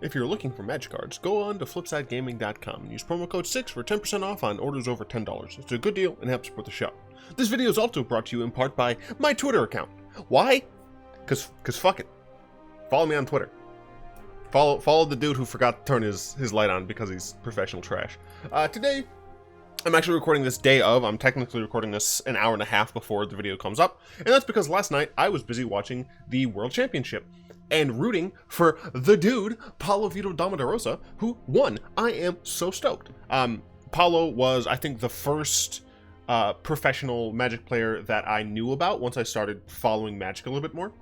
If you're looking for magic cards, go on to flipsidegaming.com and use promo code 6 for 10% off on orders over $10. It's a good deal and helps support the show. This video is also brought to you in part by my Twitter account. Why? Cause fuck it. Follow me on Twitter. Follow the dude who forgot to turn his light on because he's professional trash. Today, I'm actually recording this day of. I'm technically recording this an hour and a half before the video comes up. And that's because last night I was busy watching the World Championship and rooting for the dude, Paulo Vitor Damarosa, who won. I am so stoked. Paulo was, I think, the first professional Magic player that I knew about once I started following Magic a little bit more.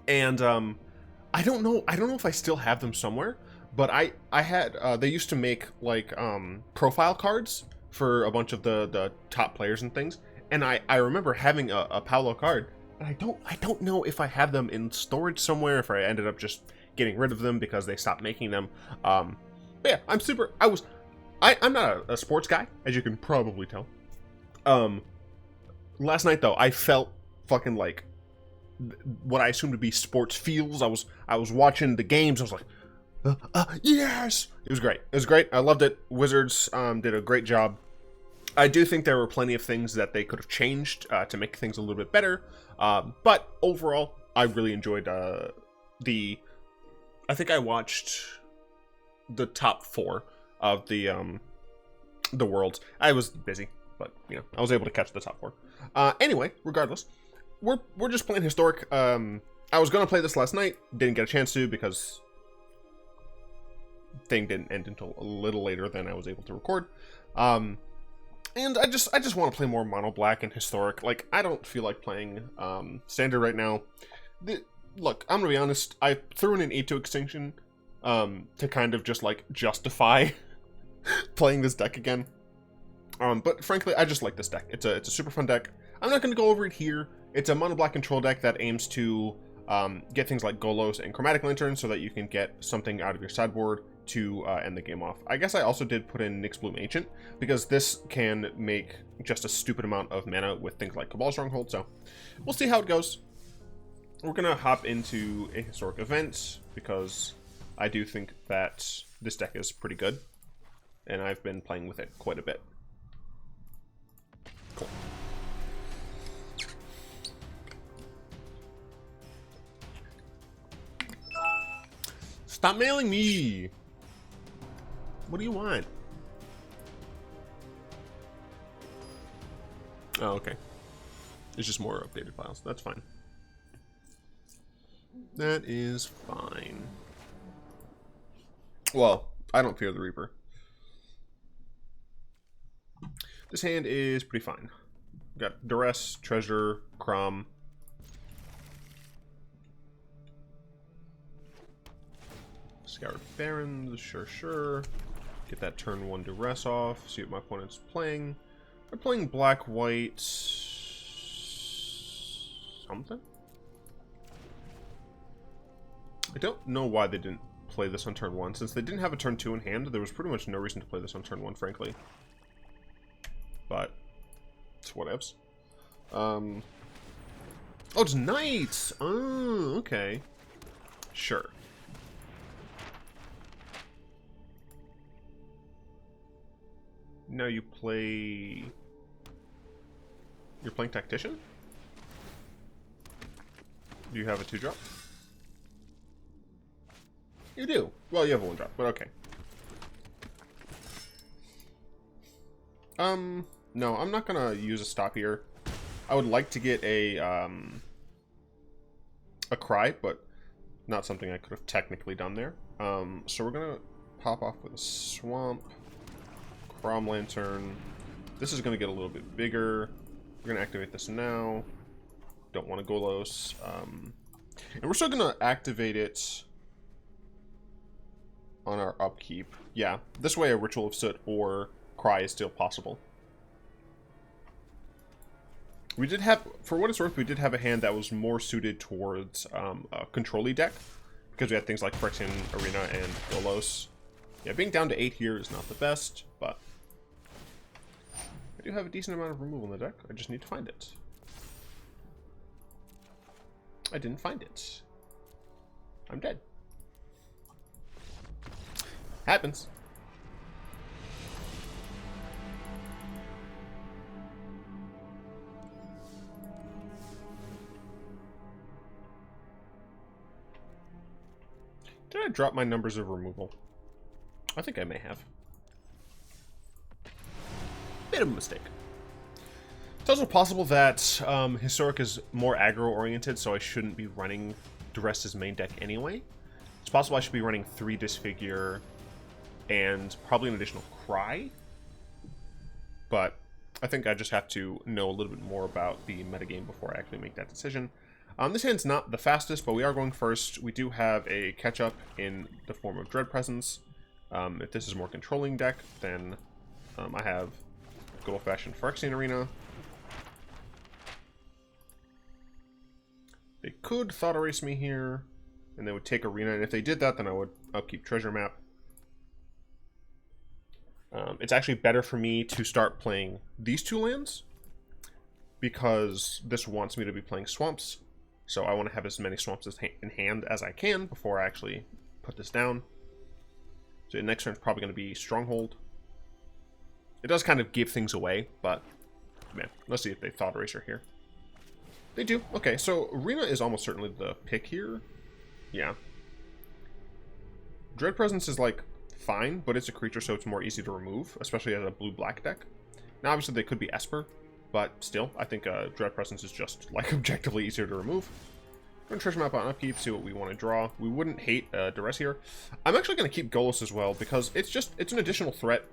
And I don't know if I still have them somewhere, but I had, they used to make like profile cards for a bunch of the top players and things. And I remember having a Paulo card. And I don't know if I have them in storage somewhere, if I ended up just getting rid of them because they stopped making them. But yeah, I'm not a sports guy, as you can probably tell. Last night though, I felt fucking like what I assumed to be sports feels. I was watching the games. I was like, yes! It was great. It was great. I loved it. Wizards did a great job. I do think there were plenty of things that they could have changed to make things a little bit better. But overall, I really enjoyed I think I watched the top 4 of the Worlds. I was busy, but you know, I was able to catch the top 4. Anyway, regardless, we're just playing Historic. I was gonna play this last night, didn't get a chance to because thing didn't end until a little later than I was able to record. And I just want to play more Mono Black and Historic. Like, I don't feel like playing Standard right now. Look, I'm gonna be honest. I threw in an E2 Extinction to kind of just like justify playing this deck again. But frankly, I just like this deck. It's a super fun deck. I'm not gonna go over it here. It's a Mono Black control deck that aims to get things like Golos and Chromatic Lantern so that you can get something out of your sideboard to end the game off. I guess I also did put in Nyxbloom Ancient because this can make just a stupid amount of mana with things like Cabal Stronghold, so we'll see how it goes. We're gonna hop into a Historic event because I do think that this deck is pretty good and I've been playing with it quite a bit. Cool. Stop mailing me! What do you want? Oh, okay. It's just more updated files. That's fine. That is fine. Well, I don't fear the Reaper. This hand is pretty fine. We've got Duress, Treasure, Crom. Scoured Barrens, sure. Get that turn 1 Duress off, see what my opponent's playing. They're playing black, white, something? I don't know why they didn't play this on turn 1. Since they didn't have a turn 2 in hand, there was pretty much no reason to play this on turn 1, frankly. But, it's whatevs. Oh, it's Knights! Oh, okay. Sure. Now you play... You're playing Tactician? Do you have a 2-drop? You do. Well, you have a 1-drop, but okay. No, I'm not gonna use a stop here. I would like to get a Cry, but not something I could have technically done there. So we're gonna pop off with a Swamp. Crom Lantern. This is going to get a little bit bigger. We're going to activate this now. Don't want to Golos. And we're still going to activate it on our upkeep. Yeah, this way a Ritual of Soot or Cry is still possible. We did have, for what it's worth, we did have a hand that was more suited towards a control-y deck. Because we had things like Phyrexian Arena and Golos. Yeah, being down to 8 here is not the best, but I do have a decent amount of removal in the deck. I just need to find it. I didn't find it. I'm dead. Happens. Did I drop my numbers of removal? I think I may have. Bit of a mistake. It's also possible that Historic is more aggro-oriented, so I shouldn't be running Duress' main deck anyway. It's possible I should be running 3 Disfigure and probably an additional Cry. But I think I just have to know a little bit more about the metagame before I actually make that decision. This hand's not the fastest, but we are going first. We do have a catch-up in the form of Dread Presence. If this is a more controlling deck, then I have good old-fashioned Phyrexian Arena. They could Thought Erase me here, and they would take Arena, and if they did that, then I would upkeep Treasure Map. It's actually better for me to start playing these 2 lands, because this wants me to be playing Swamps, so I want to have as many Swamps in hand as I can before I actually put this down. So the next turn is probably going to be Stronghold. It does kind of give things away, but man, let's see if they Thought Eraser here. They do. Okay, so Arena is almost certainly the pick here. Yeah. Dread Presence is, like, fine, but it's a creature, so it's more easy to remove, especially as a blue-black deck. Now, obviously, they could be Esper, but still, I think Dread Presence is just, like, objectively easier to remove. We're going to Treasure Map on upkeep, see what we want to draw. We wouldn't hate Duress here. I'm actually going to keep Golos as well, because it's an additional threat.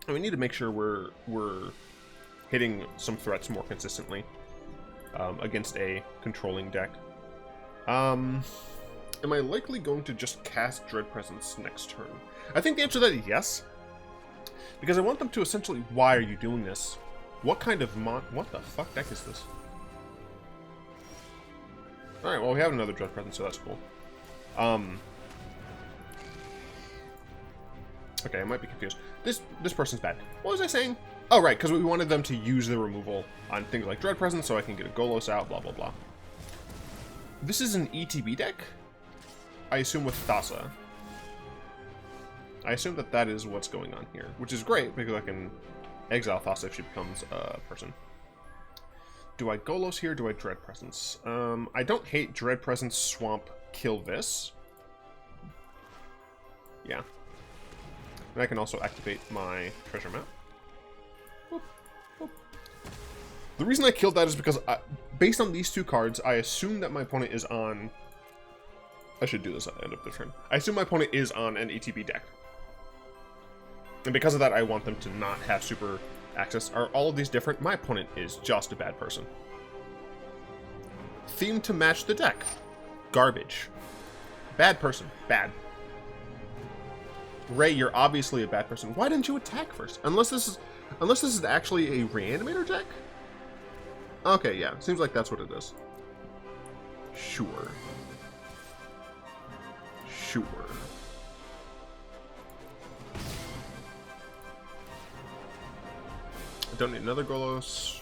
And we need to make sure we're hitting some threats more consistently. Against a controlling deck. Am I likely going to just cast Dread Presence next turn? I think the answer to that is yes. Because I want them to essentially, why are you doing this? What kind of what the fuck deck is this? Alright, well we have another Dread Presence, so that's cool. Okay, I might be confused. This person's bad. What was I saying? Oh, right, because we wanted them to use the removal on things like Dread Presence so I can get a Golos out, blah, blah, blah. This is an ETB deck? I assume with Thassa. I assume that is what's going on here, which is great because I can exile Thassa if she becomes a person. Do I Golos here? Do I Dread Presence? I don't hate Dread Presence, Swamp, kill this. Yeah. And I can also activate my Treasure Map. The reason I killed that is because, based on these 2 cards, I assume that my opponent is on... I should do this at the end of the turn. I assume my opponent is on an ETB deck. And because of that, I want them to not have super access. Are all of these different? My opponent is just a bad person. Theme to match the deck. Garbage. Bad person. Bad. Ray, you're obviously a bad person. Why didn't you attack first? Unless this is actually a Reanimator deck? Okay, yeah. Seems like that's what it is. Sure. Sure. I don't need another Golos.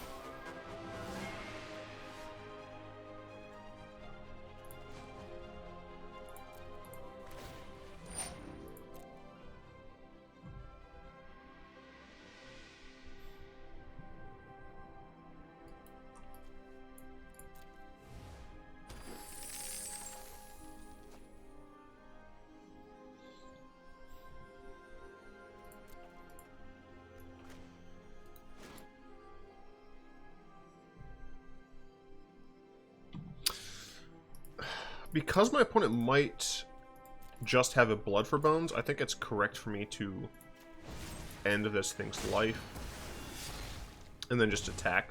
Because my opponent might just have a Blood for Bones, I think it's correct for me to end this thing's life and then just attack.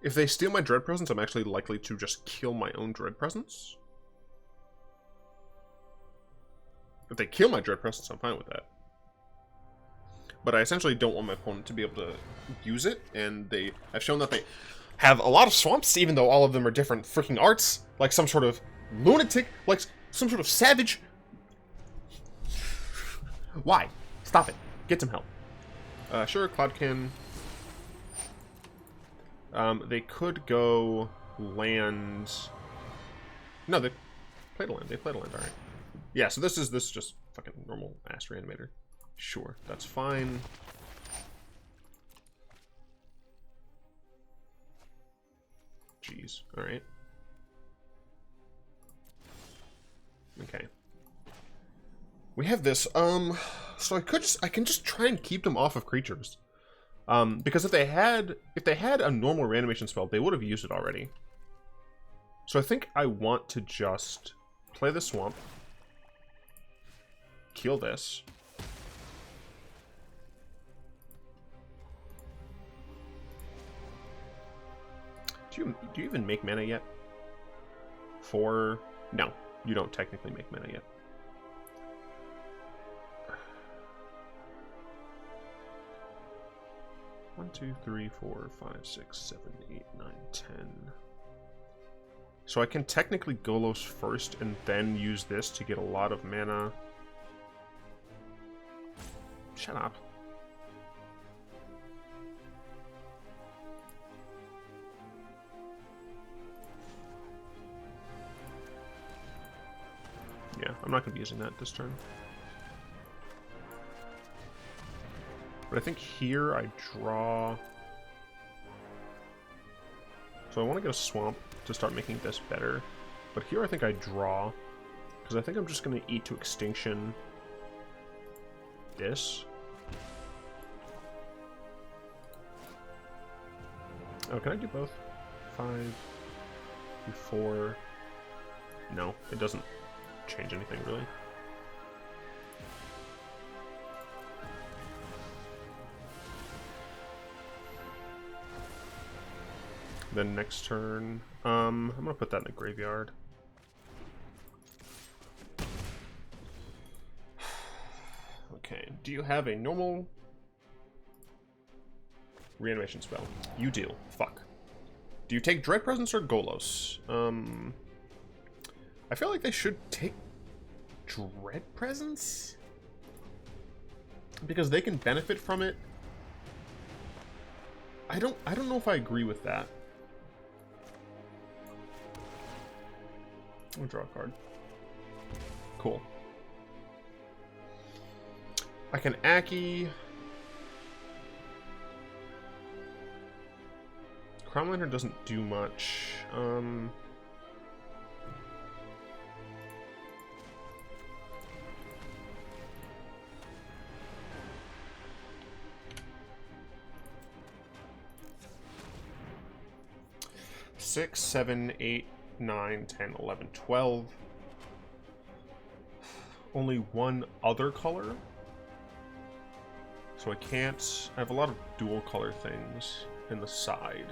If they steal my Dread Presence, I'm actually likely to just kill my own Dread Presence. If they kill my Dread Presence, I'm fine with that. But I essentially don't want my opponent to be able to use it, and I've shown that they have a lot of swamps, even though all of them are different freaking arts, like some sort of lunatic, like some sort of savage. Why? Stop it. Get some help. Sure, Cloudkin. They could go land... No, they played a land. They played a land, alright. Yeah, so this is just fucking normal ass Reanimator. Sure, that's fine. Jeez, alright. Okay. We have this, so I can just try and keep them off of creatures. Because if they had a normal reanimation spell, they would have used it already. So I think I want to just play the swamp, kill this. Do you even make mana yet? No, you don't technically make mana yet. One, 2, 3, 4, 5, 6, 7, 8, 9, 10. So I can technically Golos first and then use this to get a lot of mana. Shut up. Yeah, I'm not going to be using that this turn. But I think here I draw... So I want to get a swamp to start making this better. But here I think I draw. Because I think I'm just going to eat to Extinction this. Oh, can I do both? 5, 4... No, it doesn't change anything really. Then next turn, I'm gonna put that in the graveyard. Okay, do you have a normal reanimation spell? You do. Fuck. Do you take Dread Presence or Golos? I feel like they should take Dread Presence? Because they can benefit from it. I don't know if I agree with that. I'll draw a card. Cool. I can Aki. Chromatic Lantern doesn't do much. 6, 7, 8, 9, 10, 11, 12. Only one other color. So I can't... I have a lot of dual color things in the side.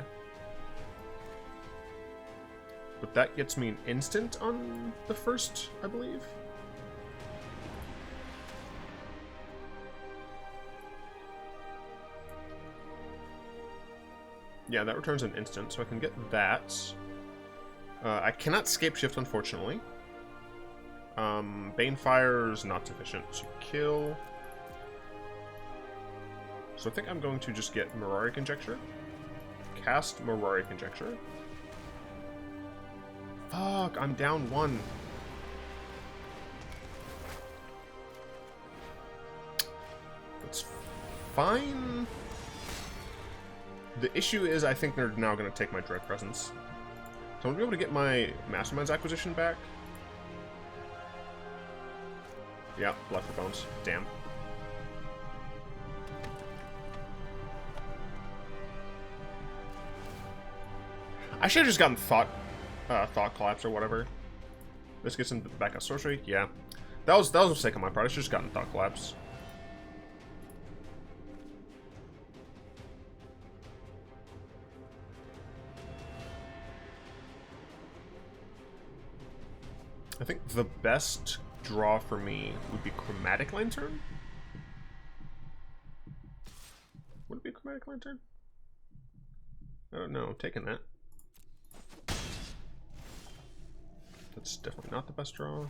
But that gets me an instant on the first, I believe. Yeah, that returns an instant, so I can get that. I cannot Scape Shift, unfortunately. Banefire is not sufficient to kill. So I think I'm going to just get Mirari Conjecture. Cast Mirari Conjecture. Fuck, I'm down 1. That's fine. The issue is I think they're now going to take my Dread Presence. So I'm going to be able to get my Mastermind's acquisition back. Yeah, Blood for Bones. Damn. I should have just gotten Thought Collapse or whatever. This gets him back at sorcery. Yeah, that was a mistake on my part. I should have just gotten Thought Collapse. I think the best draw for me would be Chromatic Lantern. Would it be Chromatic Lantern? I don't know. I'm taking that. That's definitely not the best draw.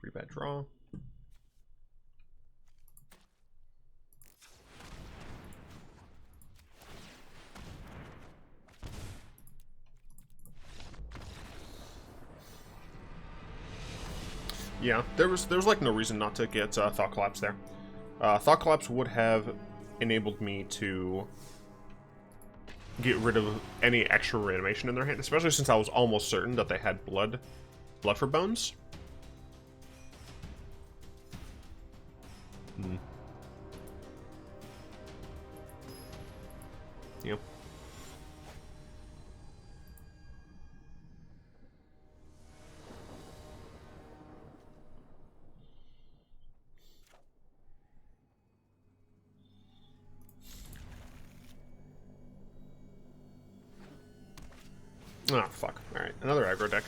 Pretty bad draw. Yeah, there was like no reason not to get Thought Collapse there. Thought Collapse would have enabled me to get rid of any extra reanimation in their hand, especially since I was almost certain that they had blood for bones. Hmm. Yep. Ah, fuck. Alright, another aggro deck.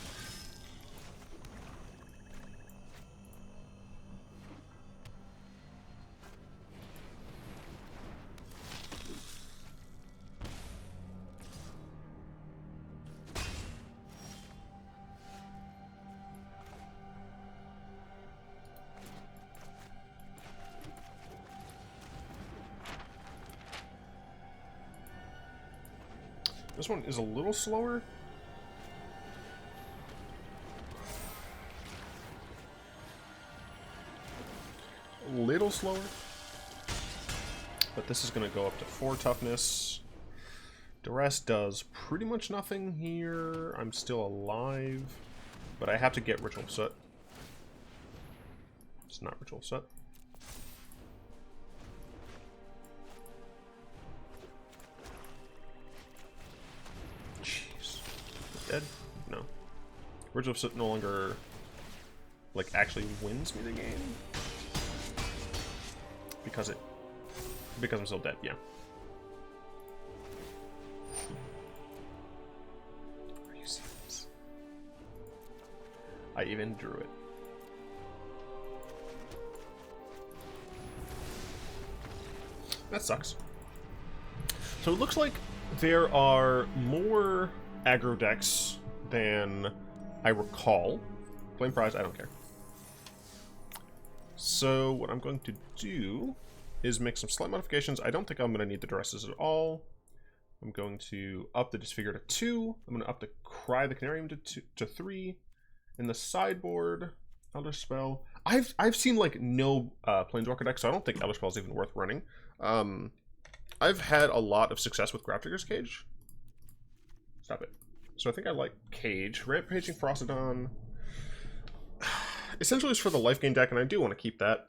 This one is a little slower. A little slower. But this is going to go up to 4 toughness. Duress does pretty much nothing here. I'm still alive. But I have to get Ritual of Soot. It's not Ritual of Soot. Jeez. Dead? No. Ritual of Soot no longer, like, actually wins me the game. Because I'm still dead, yeah. Are you serious? I even drew it. That sucks. So it looks like there are more aggro decks than I recall. Flame Prize, I don't care. So what I'm going to do is make some slight modifications. I don't think I'm going to need the Duresses at all. I'm going to up the Disfigure to 2. I'm going to up the Cry the Carnarium to 3. In the sideboard, Elder Spell. I've seen like no Planeswalker decks, so I don't think Elder Spell is even worth running. I've had a lot of success with Grafdigger's Cage. Stop it. So I think I like Cage. Rampaging Frostodon. Essentially it's for the life gain deck, and I do want to keep that.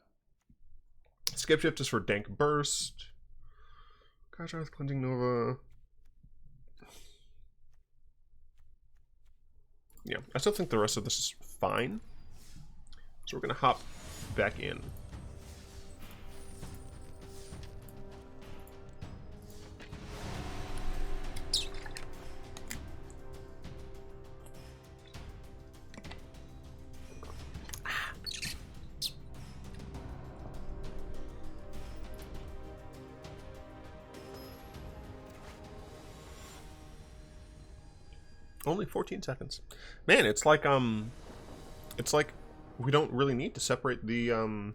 Skip Shift is for Dank Burst. Gotcha, Cleansing Nova. Yeah, I still think the rest of this is fine. So we're going to hop back in. Only 14 seconds. Man, it's like we don't really need to separate the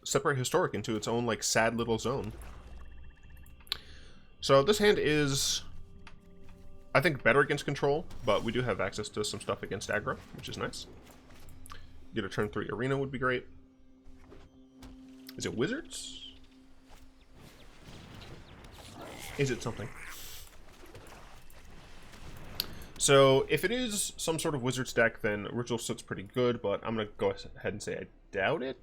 separate Historic into its own like sad little zone. So this hand is, I think, better against control, but we do have access to some stuff against aggro, which is nice. Get a turn 3 arena would be great. Is it Wizards? Is it something? So, if it is some sort of Wizards deck, then Ritual of Soot's pretty good, but I'm going to go ahead and say I doubt it.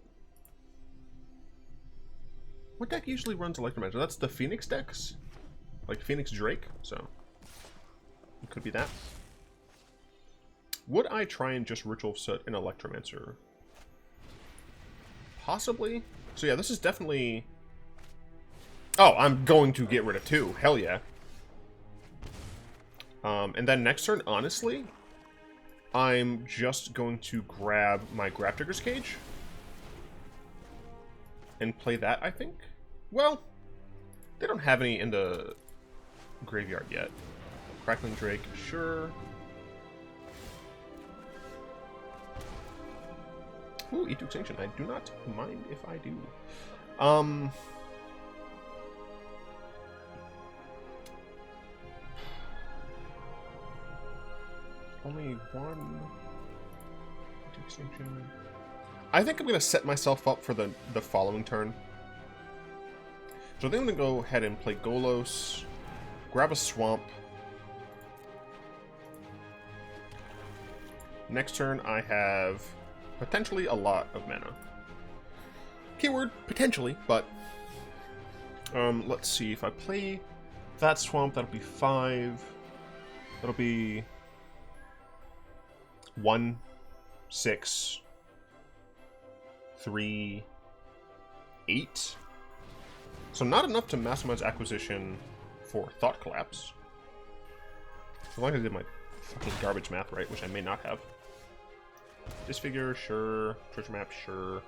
What deck usually runs Electromancer? That's the Phoenix decks? Like Phoenix Drake, so it could be that. Would I try and just Ritual of Soot and Electromancer? Possibly. So yeah, this is definitely... Oh, I'm going to get rid of 2. Hell yeah. And then next turn, honestly, I'm just going to grab my Grafdigger's Cage and play that, I think. Well, they don't have any in the graveyard yet. Crackling Drake, sure. Ooh, E2 Extinction. I do not mind if I do. Only one. Extinction. I think I'm going to set myself up for the following turn. So I think I'm going to go ahead and play Golos, grab a swamp. Next turn I have potentially a lot of mana. Keyword, potentially, but let's see. If I play that swamp, that'll be 5. That'll be 1, 6, 3, 8. So not enough to Mastermind's acquisition for Thought Collapse. As long as I did my fucking garbage math right, which I may not have. Disfigure, sure. Treasure map, sure.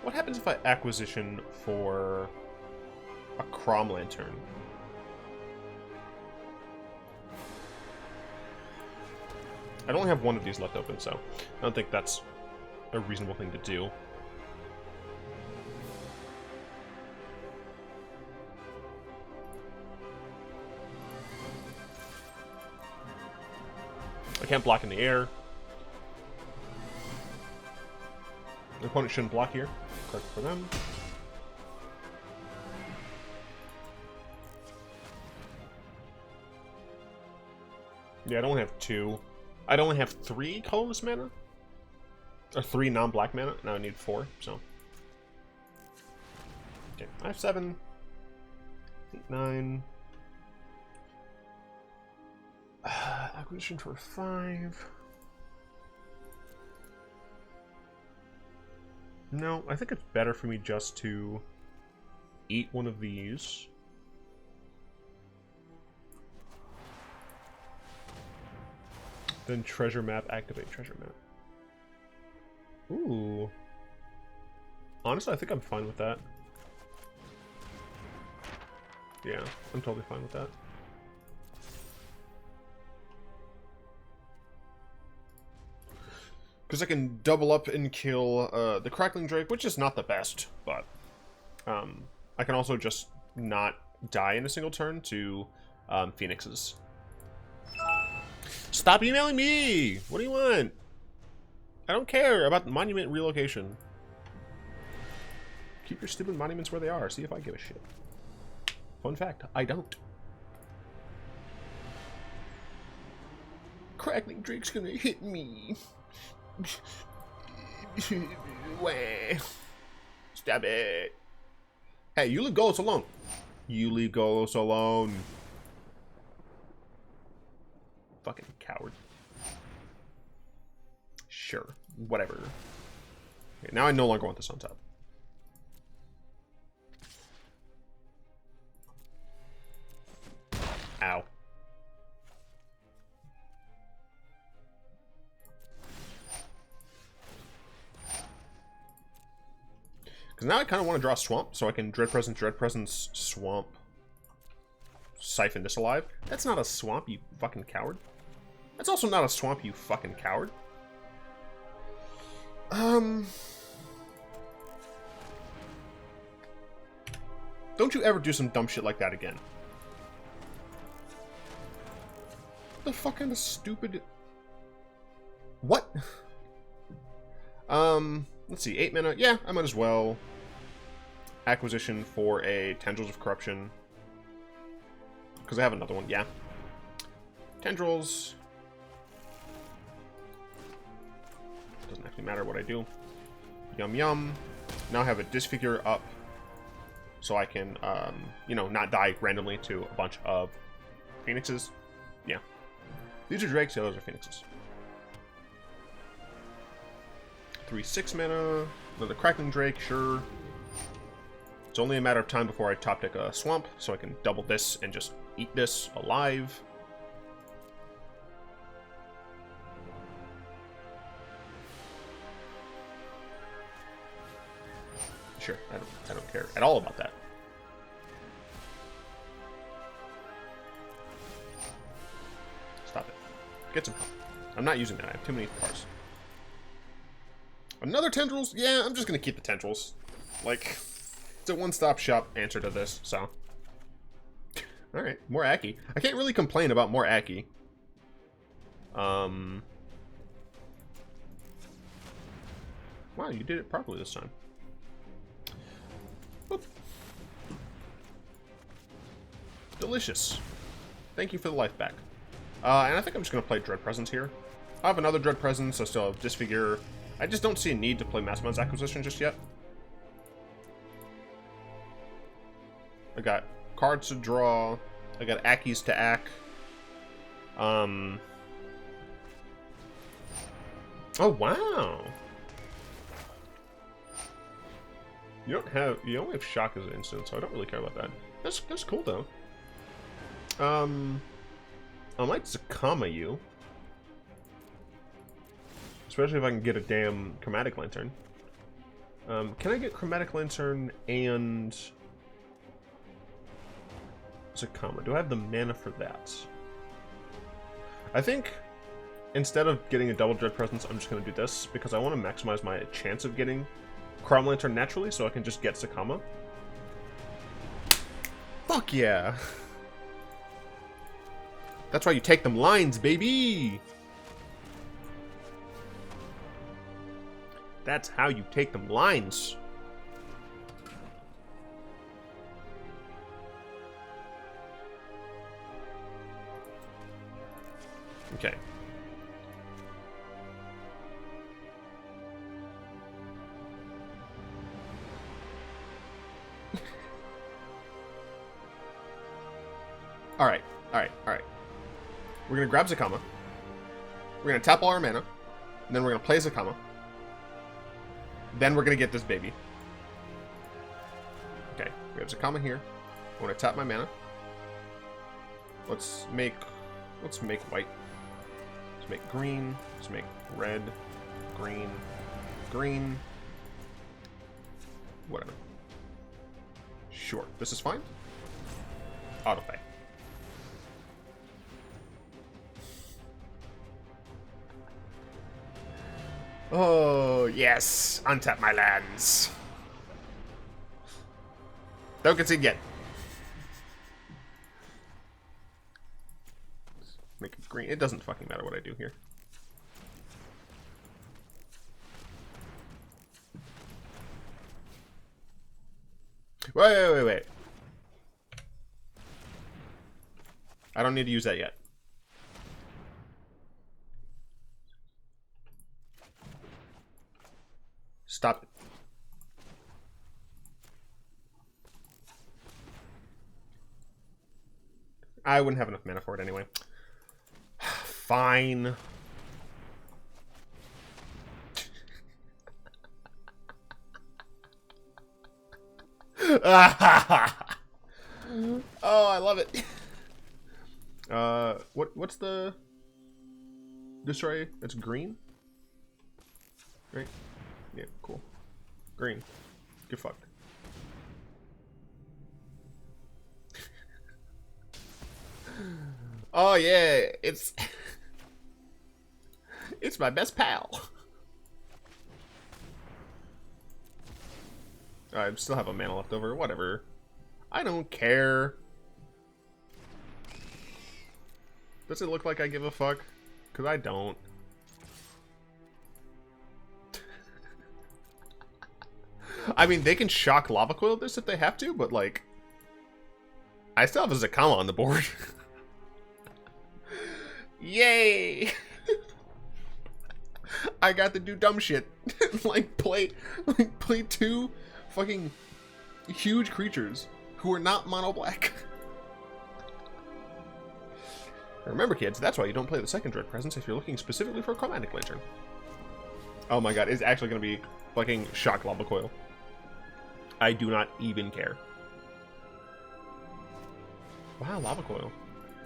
What happens if I acquisition for a Chromatic Lantern? I only have one of these left open, so I don't think that's a reasonable thing to do. I can't block in the air. The opponent shouldn't block here. Correct for them. Yeah, I don't have 2. I'd only have 3 colorless mana. Or 3 non-black mana. Now I need 4, so. Okay, I have 7. 8, 9. Acquisition for 5. No, I think it's better for me just to eat one of these. Then treasure map, activate treasure map. Ooh. Honestly, I think I'm fine with that. Yeah, I'm totally fine with that. Because I can double up and kill the Crackling Drake, which is not the best, but I can also just not die in a single turn to Phoenixes. Stop emailing me! What do you want? I don't care about the monument relocation. Keep your stupid monuments where they are. See if I give a shit. Fun fact, I don't. Crackling Drake's gonna hit me. Wah. Stab it. Hey, you leave Golos alone. You leave Golos alone. Fucking coward. Sure. Whatever. Okay, now I no longer want this on top. Ow. Because now I kind of want to draw Swamp, so I can Dread Presence, Swamp, Siphon this alive. That's not a Swamp, you fucking coward. That's also not a Swamp, you fucking coward. Don't you ever do some dumb shit like that again. What the fuck kind of stupid... What? Let's see, 8 mana. Yeah, I might as well. Acquisition for a Tendrils of Corruption. Because I have another one, yeah. Tendrils. Doesn't actually matter what I do. Yum yum. Now I have a Disfigure up. So I can, you know, not die randomly to a bunch of Phoenixes. Yeah. These are Drakes, the others are Phoenixes. 3/6 mana. Another Crackling Drake, sure. It's only a matter of time before I top deck a Swamp, so I can double this and just eat this alive. Sure, I don't care at all about that. Stop it. Get some help. I'm not using that. I have too many cards. Another Tendrils? Yeah, I'm just gonna keep the Tendrils. Like, it's a one-stop shop answer to this, so. Alright, more Aki. I can't really complain about more Aki. Wow, you did it properly this time. Oop. Delicious. Thank you for the life back. And I think I'm just going to play Dread Presence here. I have another Dread Presence, I still have Disfigure. I just don't see a need to play Mastermind's Acquisition just yet. I got cards to draw. I got Akis to ack. Oh, wow. You only have Shock as an instant, so I don't really care about that. That's cool, though. I might Zakama you. Especially if I can get a damn Chromatic Lantern. Can I get Chromatic Lantern and Zakama? Do I have the mana for that? I think instead of getting a double Dread Presence, I'm just going to do this because I want to maximize my chance of getting Chrom Lantern naturally so I can just get Zakama. Fuck yeah! That's why you take them lines, baby! That's how you take them lines. Okay. Alright. We're gonna grab Zakama. We're gonna tap all our mana. And then we're gonna play Zakama. Then we're gonna get this baby. Okay, we have Zakama here. I wanna tap my mana. Let's make white. Let's make green. Let's make red. Green. Green. Whatever. Sure. This is fine. Autopay. Oh, yes. Untap my lands. Don't concede yet. Make it green. It doesn't fucking matter what I do here. Wait. I don't need to use that yet. Stop it. I wouldn't have enough mana for it anyway. Fine. Oh, I love it. What's the destroy? It's green, right? Yeah, cool. Green. Get fucked. Oh yeah, it's my best pal. I still have a mana left over. Whatever. I don't care. Does it look like I give a fuck? Because I don't. I mean, they can shock Lava Coil this if they have to, but like, I still have a Zakama on the board. Yay! I got to do dumb shit. like play two fucking huge creatures who are not mono black. Remember, kids, that's why you don't play the second Dread Presence if you're looking specifically for a Chromatic Lantern. Oh my god, it's actually going to be fucking shock Lava Coil. I do not even care. Wow, Lava Coil.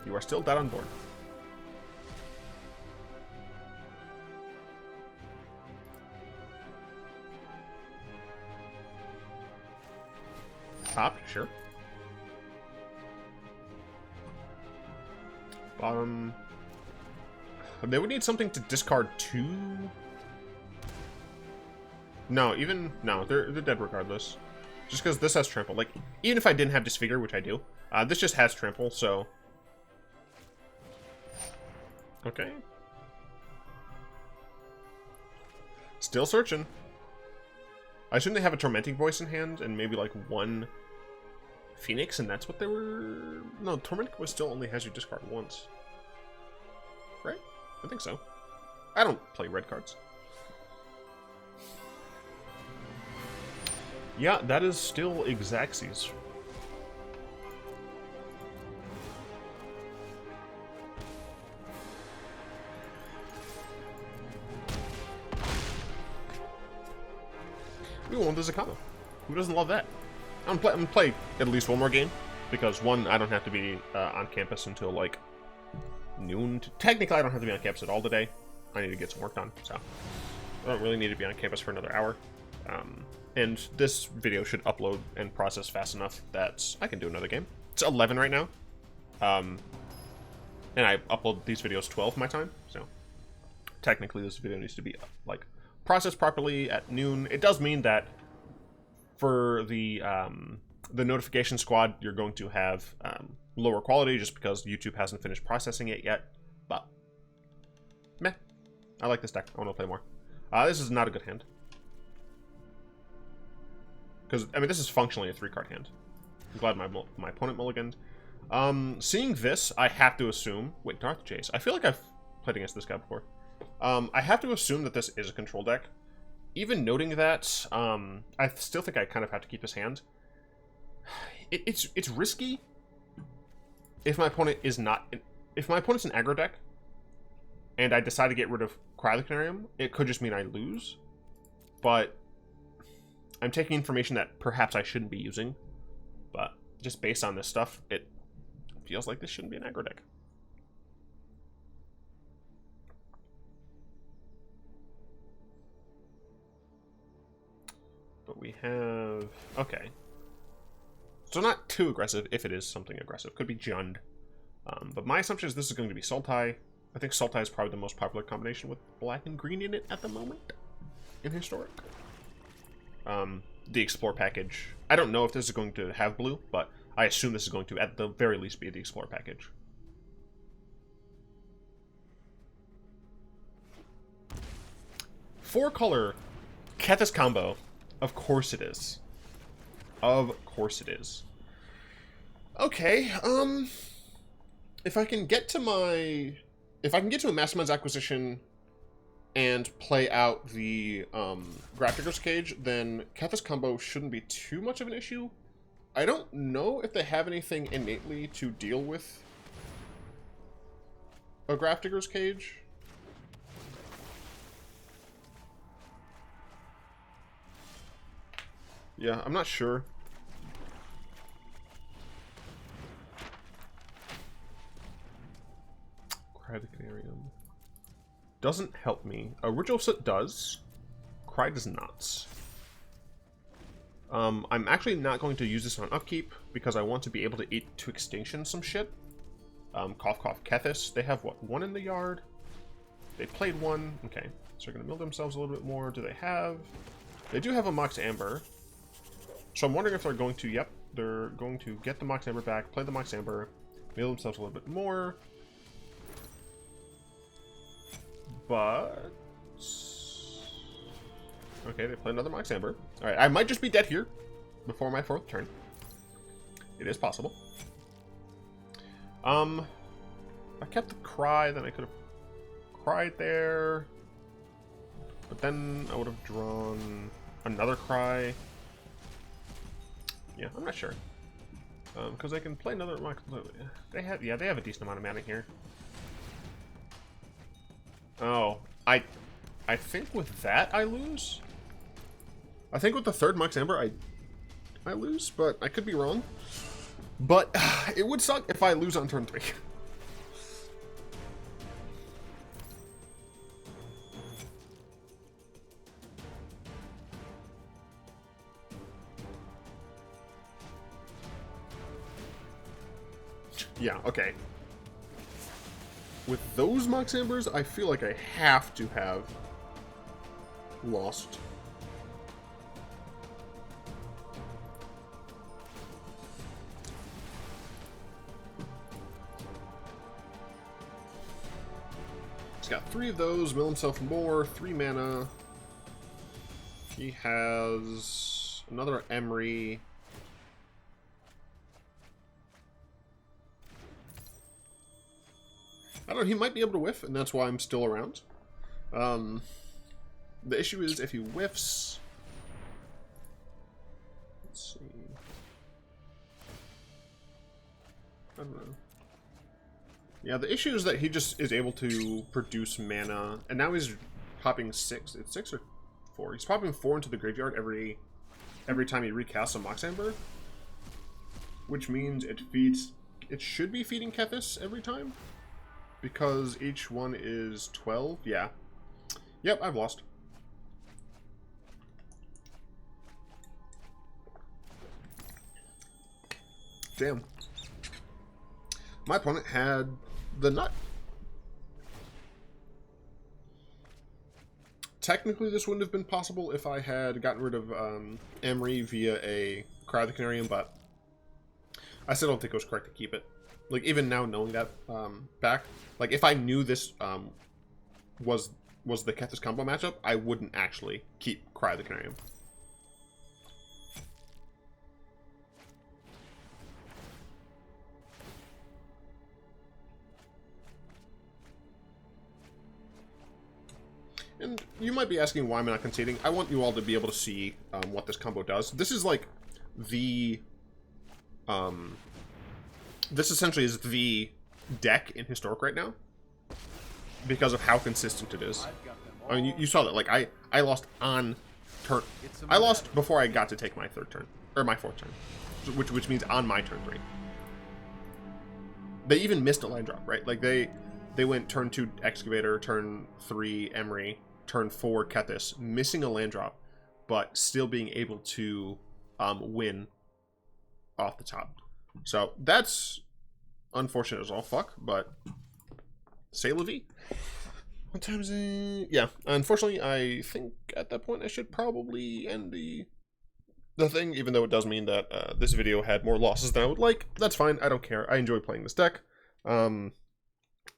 You are still dead on board. Top, sure. Bottom. They would need something to discard two. No, even no, they're dead regardless. Just because this has trample. Like, even if I didn't have Disfigure, which I do, this just has trample, so... Okay. Still searching. I assume they have a Tormenting Voice in hand, and maybe, like, one Phoenix, and that's what they were... No, Tormenting Voice still only has you discard once. Right? I think so. I don't play red cards. Yeah, that is still Xaxes. Ooh, there's a combo. Who doesn't love that? I'm gonna play at least one more game, because one, I don't have to be on campus until like noon. Technically, I don't have to be on campus at all today. I need to get some work done, so I don't really need to be on campus for another hour. And this video should upload and process fast enough that I can do another game. It's 11 right now, and I upload these videos 12 my time, so technically this video needs to be like processed properly at noon. It does mean that for the notification squad, you're going to have lower quality just because YouTube hasn't finished processing it yet. But meh, I like this deck. I want to play more. This is not a good hand. Because, I mean, this is functionally a 3-card hand. I'm glad my opponent mulliganed. Seeing this, I have to assume... Wait, Darth Jace. I feel like I've played against this guy before. I have to assume that this is a control deck. Even noting that, I still think I kind of have to keep this hand. It's risky if my opponent is not... If my opponent's an aggro deck, and I decide to get rid of Cry the Carnarium, it could just mean I lose. But I'm taking information that perhaps I shouldn't be using, but just based on this stuff, it feels like this shouldn't be an aggro deck. But we have... Okay. So not too aggressive, if it is something aggressive. Could be Jund. But my assumption is this is going to be Sultai. I think Sultai is probably the most popular combination with black and green in it at the moment, in Historic. The Explore package. I don't know if this is going to have blue, but I assume this is going to, at the very least, be the Explore package. Four-color Kethis Kombo. Of course it is. Of course it is. Okay, if I can get to my... If I can get to a Mastermind's acquisition and play out the Grafdigger's Cage, then Kethis Kombo shouldn't be too much of an issue. I don't know if they have anything innately to deal with a Grafdigger's Cage. Yeah, I'm not sure. Cry the Carnarium doesn't help me. Ritual of Soot does. Cry does not. I'm actually not going to use this on upkeep because I want to be able to eat to Extinction some shit. Cough cough Kethis. They have what, one in the yard? They played one. Okay, so they're gonna mill themselves a little bit more. Do they have? They do have a Mox Amber. So I'm wondering if they're going to, yep, they're going to get the Mox Amber back, play the Mox Amber, mill themselves a little bit more. But... Okay, they play another Mox Amber. Alright, I might just be dead here before my 4th turn. It is possible. If I kept the Cry, then I could have cried there. But then I would have drawn another Cry. Yeah, I'm not sure. Because they can play another Mox. They have a decent amount of mana here. Oh, I think with that I lose. I think with the 3rd Mox Amber I lose, but I could be wrong. But it would suck if I lose on turn 3. Yeah, okay. With those Mox Ambers, I feel like I have to have lost. got 3 of those, mill himself more, 3 mana. He has another Emery. I don't know, he might be able to whiff, and that's why I'm still around. The issue is if he whiffs... Let's see... I don't know. Yeah, the issue is that he just is able to produce mana, and now he's popping 6. It's 6 or 4. He's popping 4 into the graveyard every time he recasts a Mox Amber, which means it feeds. It should be feeding Kethis every time, because each one is 12. Yeah. Yep, I've lost. Damn. My opponent had the nut. Technically, this wouldn't have been possible if I had gotten rid of Emery via a Cry of the Carnarium, but I still don't think it was correct to keep it. Like, even now knowing that back, like, if I knew this was the Kethis Kombo matchup, I wouldn't actually keep Cry of the Carnarium. And you might be asking why I'm not conceding. I want you all to be able to see what this combo does. This is like the... this essentially is the deck in Historic right now, because of how consistent it is. I mean, you saw that. Like, I lost on turn... I lost before I got to take my 3rd turn. Or my 4th turn. Which means on my turn 3. They even missed a land drop, right? Like, they went turn 2 Excavator, turn 3 Emery, turn 4 Kethis, missing a land drop, but still being able to win off the top. So that's unfortunate as all fuck, but c'est la vie. What time is it? Yeah, unfortunately, I think at that point I should probably end the thing, even though it does mean that this video had more losses than I would like. That's fine, I don't care. I enjoy playing this deck.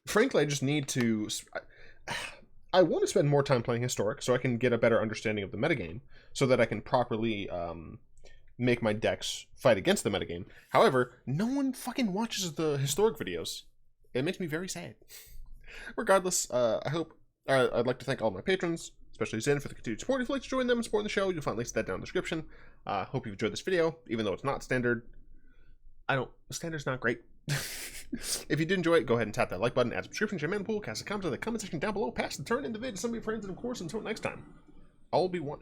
Frankly, I just need to... I want to spend more time playing Historic so I can get a better understanding of the metagame, so that I can properly make my decks fight against the metagame. However, no one fucking watches the Historic videos. It makes me very sad. Regardless, I'd like to thank all my patrons, especially Zen, for the continued support. If you'd like to join them and support the show, you'll find links to that down in the description. Hope you've enjoyed this video, even though it's not standard. Standard's not great. If you did enjoy it, go ahead and tap that like button, add subscription to your man pool, cast a comment in the comment section down below, pass the turn in the vid to some of your friends, and of course, until next time, I'll be one.